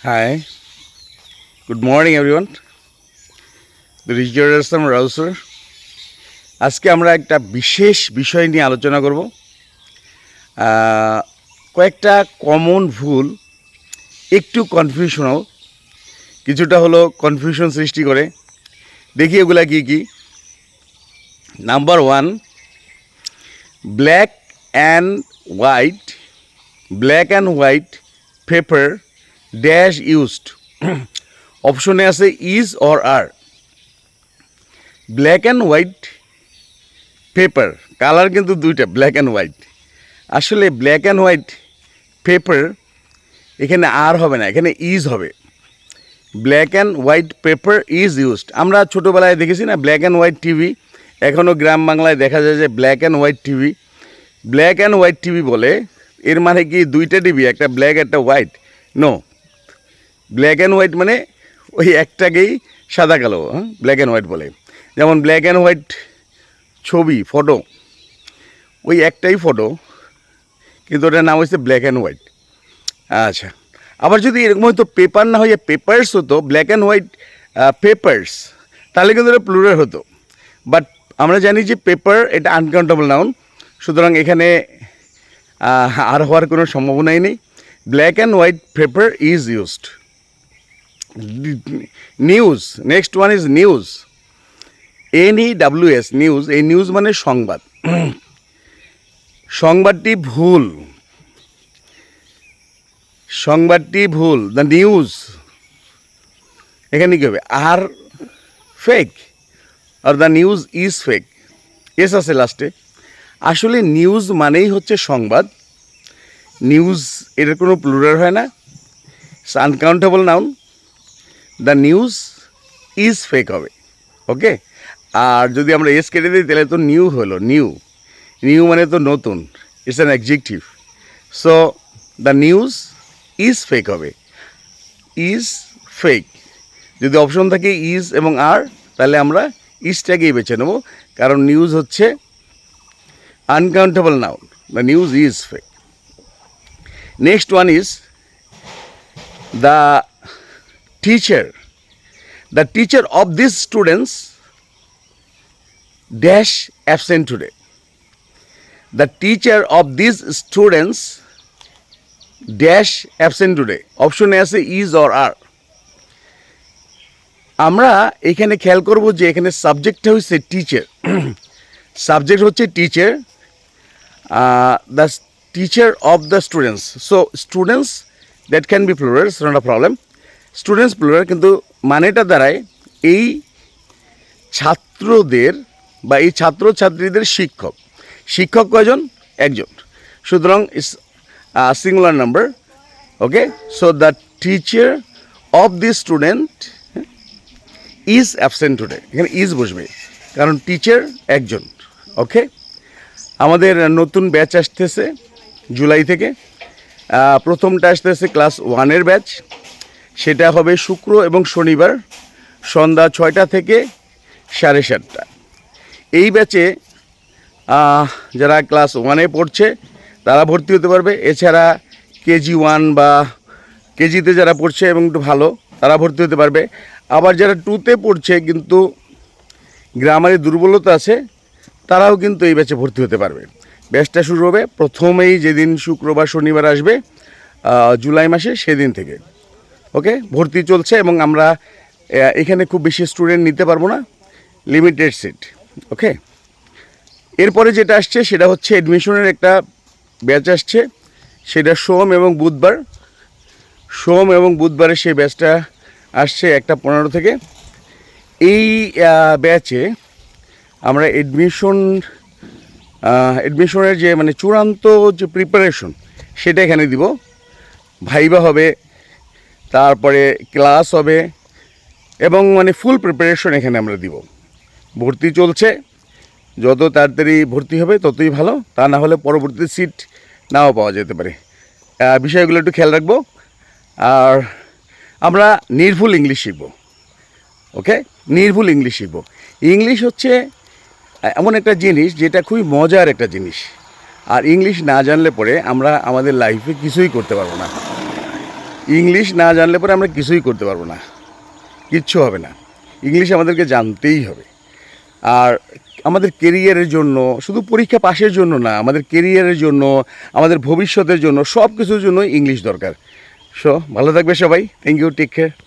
Hi, good morning everyone. The Rijal Rouser. আজকে আমরা একটা বিশেষ বিষয় নিয়ে আলোচনা করব। কয়েকটা কমন ভুল একটু কনফিউশনাল, কিছুটা হলো কনফিউশন সৃষ্টি করে। দেখি এগুলা কি কি। Number 1, black and white paper dash used. অপশনে আছে is or are. Black and white paper, colour কিন্তু দুইটা, ব্ল্যাক অ্যান্ড হোয়াইট। আসলে ব্ল্যাক অ্যান্ড হোয়াইট পেপার এখানে আর হবে না, এখানে ইজ হবে। Black and white paper is used. আমরা ছোটোবেলায় দেখেছি না ব্ল্যাক অ্যান্ড হোয়াইট টিভি, এখনও গ্রাম বাংলায় দেখা যায় যে black and white TV. Black and white TV বলে, এর মানে কি দুইটা টিভি, একটা ব্ল্যাক একটা white? No, black and white মানে ওই একটাকেই সাদা কালো, ব্ল্যাক অ্যান্ড হোয়াইট বলে। যেমন ব্ল্যাক অ্যান্ড হোয়াইট ছবি, ফটো, ওই একটাই ফটো, কিন্তু ওটার নাম হচ্ছে ব্ল্যাক অ্যান্ড হোয়াইট। আচ্ছা, আবার যদি এরকম হয়তো পেপার না হয়ে পেপার্স হতো, ব্ল্যাক অ্যান্ড হোয়াইট পেপার্স, তাহলে কিন্তু এটা প্লুরাল হতো। বাট আমরা জানি যে পেপার এটা আনকাউন্টেবল নাউন, সুতরাং এখানে আর হওয়ার কোনো সম্ভাবনাই নেই। Black and white paper is used. News, next one is news. NEWS, news. এই নিউজ মানে সংবাদ। সংবাদটি ভুল, দ্য নিউজ। এখানে কী হবে? আর ফেক, আর the news is fake. S আছে লাস্টে। আসলে নিউজ মানেই হচ্ছে সংবাদ। নিউজ এটার কোনো প্লুরাল হয় না, it's uncountable noun. The news is fake হবে। ওকে, আর যদি আমরা এস কেটে দিই তাহলে তো নিউ হলো। নিউ মানে তো নতুন, it's an adjective. So the news is fake হবে। ইজ ফেক, যদি অপশন থাকে ইজ এবং আর, তাহলে আমরা ইজটাকেই বেছে নেব, কারণ নিউজ হচ্ছে uncountable noun. The news is fake. Next one is the teacher of this students dash absent today. The teacher of this students dash absent today. অপশনে আছে ইজ অর আর। আমরা এখানে খেয়াল করব যে এখানে সাবজেক্টটা হচ্ছে টিচার। সাবজেক্ট হচ্ছে teacher, the teacher of the students. So students that can be plural, it's not a problem. Students plural, কিন্তু মানেটা দাঁড়ায় এই ছাত্রদের বা এই ছাত্রছাত্রীদের শিক্ষক। শিক্ষক কয়জন? একজন, সুতরাং it's singular number. Okay, so the teacher of this student is absent today. এখানে ইজ বসবে, কারণ টিচার একজন। ওকে, আমাদের নতুন ব্যাচ আসতেছে জুলাই থেকে। প্রথমটা আসতেছে ক্লাস 1-এর ব্যাচ। সেটা হবে শুক্র এবং শনিবার সন্ধ্যা 6টা থেকে 7:30। এই ব্যাচে যারা ক্লাস 1-এ পড়ছে তারা ভর্তি হতে পারবে। এছাড়া কেজি 1 বা কেজিতে যারা পড়ছে এবং একটু ভালো, তারা ভর্তি হতে পারবে। আবার যারা 2-তে পড়ছে কিন্তু গ্রামারে দুর্বলতা আছে, তারাও কিন্তু এই ব্যাচে ভর্তি হতে পারবে। ব্যাচটা শুরু হবে প্রথমেই যেদিন শুক্রবার শনিবার আসবে জুলাই মাসে, সেদিন থেকে। ওকে, ভর্তি চলছে এবং আমরা এখানে খুব বেশি স্টুডেন্ট নিতে পারবো না, লিমিটেড সিট। ওকে, এরপরে যেটা আসছে সেটা হচ্ছে অ্যাডমিশনের একটা ব্যাচ আসছে, সেটা সোম এবং বুধবারে সেই ব্যাচটা আসছে 1টা 15 থেকে। এই ব্যাচে আমরা অ্যাডমিশনের যে মানে চূড়ান্ত যে প্রিপারেশন সেটা এখানে দিব। ভাইবা হবে, তারপরে ক্লাস হবে এবং মানে ফুল প্রিপারেশন এখানে আমরা দিব। ভর্তি চলছে, যত তাড়াতাড়ি ভর্তি হবে ততই ভালো, তা না হলে পরবর্তী সিট নাও পাওয়া যেতে পারে। বিষয়গুলো একটু খেয়াল রাখবো। আর আমরা নির্ভুল ইংলিশ শিখব। ওকে, নির্ভুল ইংলিশ শিখব। ইংলিশ হচ্ছে এমন একটা জিনিস যেটা খুবই মজার একটা জিনিস, আর ইংলিশ না জানলে পরে আমরা আমাদের লাইফে কিছুই করতে পারবো না। ইংলিশ না জানলে পরে আমরা কিছুই করতে পারবো না, কিচ্ছু হবে না। ইংলিশ আমাদেরকে জানতেই হবে। আর আমাদের কেরিয়ারের জন্য, শুধু পরীক্ষা পাশের জন্য না, আমাদের কেরিয়ারের জন্য, আমাদের ভবিষ্যতের জন্য, সব কিছুর জন্য ইংলিশ দরকার। সো ভালো থাকবে সবাই। Thank you, take care.